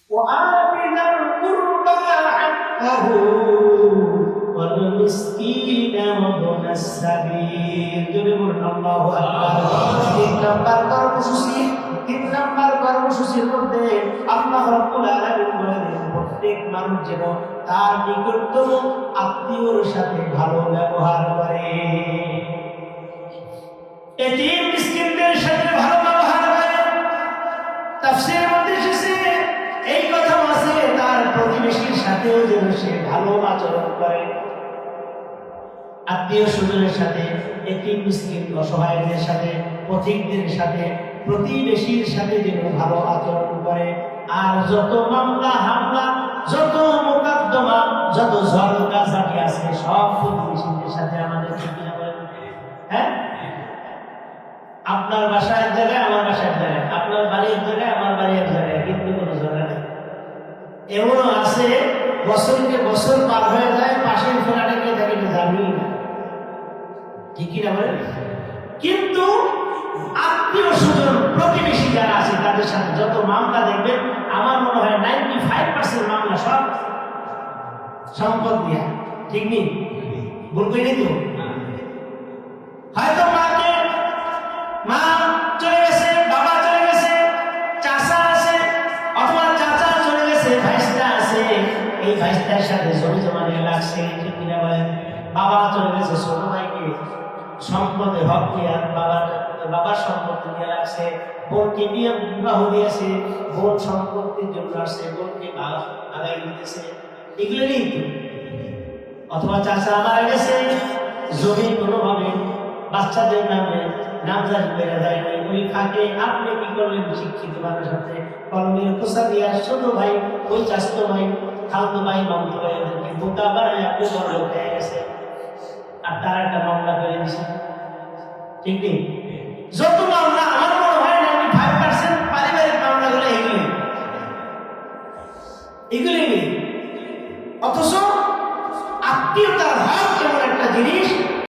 وآت ذا القربى حقه والمسكين وابن السبيل جل الله أكبر তিন নাম্বার কর্মসূচির মধ্যে আল্লাহ রাব্বুল আলামিন বলেন প্রত্যেক মানুষ যেন তার নিকটতম আত্মীয়র সাথে ভালো ব্যবহার করে, এতিম মিসকিনদের সাথে ভালো ব্যবহার করে। তাফসীরের মধ্যে এসেছে এই কথা আছে তার প্রতিবেশীর সাথেও যেন সে ভালো আচরণ করে, আত্মীয় স্বজনের সাথে, এতিম মিসকিন অসহায়দের সাথে, পথিকদের সাথে, প্রতিবেশীর সাথে যেন ভালো আচরণ করে। আর যত মামলা হামলা, যত মোকদ্দমা, যত ঝড়-কাচাটি আছে সব প্রতিবেশীদের সাথে আমাদের ঠিক না বলেন? হ্যাঁ, আপনার বাসা এক জায়গায়, আমার বাসা এক জায়গায়, আপনার বাড়ি এক জায়গায়, আমার বাড়ি এক জায়গায়, কিন্তু কোনো ঝগড়া নেই। এমনও আছে বছরকে বছর পার হয়ে যায়, পাশের ফেরাটাকে তাকে জানি না, ঠিক কিনা বলেন? কিন্তু আত্মীয় স্বজন প্রতিবেশী যারা আছে তাদের সাথে যত মামলা দেখবেন, আমার মনে হয় 95% মামলা সব সম্পদ দিয়া, ঠিক নেই? ভুল করিনি তো? হয়তো মা চলে গেছে, বাবা চলে গেছে, চাচা আছে, অথবা চাচা চলে গেছে, ভাইস্তা আছে, এই ভাইস্তার সাথে জমি জমা নিয়ে লাগছে, ঠিক কিনা বলেন? বাবা চলে গেছে, ছোট ভাইকে সম্পদে হক দিয়ে বাবার সম্পত্তি নিয়ে রাখছে, বোনকে নিয়ে বিবাহ দিয়েছে, বোন সম্পত্তির জন্য আসছে, বোনকে আগাই দিতেছে, এগুলো নেই তো। অথবা চাচা মারা গেছে, জমি কোনোভাবে বাচ্চাদের নামে নামজারি বেড়ে যায়নি, ওই ফাঁকে আপনি কি করলেন? শিক্ষিত মানুষের সাথে কলমের খোসা দিয়ে ছোট ভাই, ওই চাচতো ভাই, খালতো ভাই, মামতো ভাই, ওদেরকে বোকা বানায় আপনি বড় লোক হয়ে গেছে, আর তারা একটা মামলা করে দিছে, ঠিক নেই? যত মামলা আমার মনে হয় 95% পারিবারিক মামলাগুলো এগুলি নেই। অথচ আত্মীয়তার হক এমন একটা জিনিস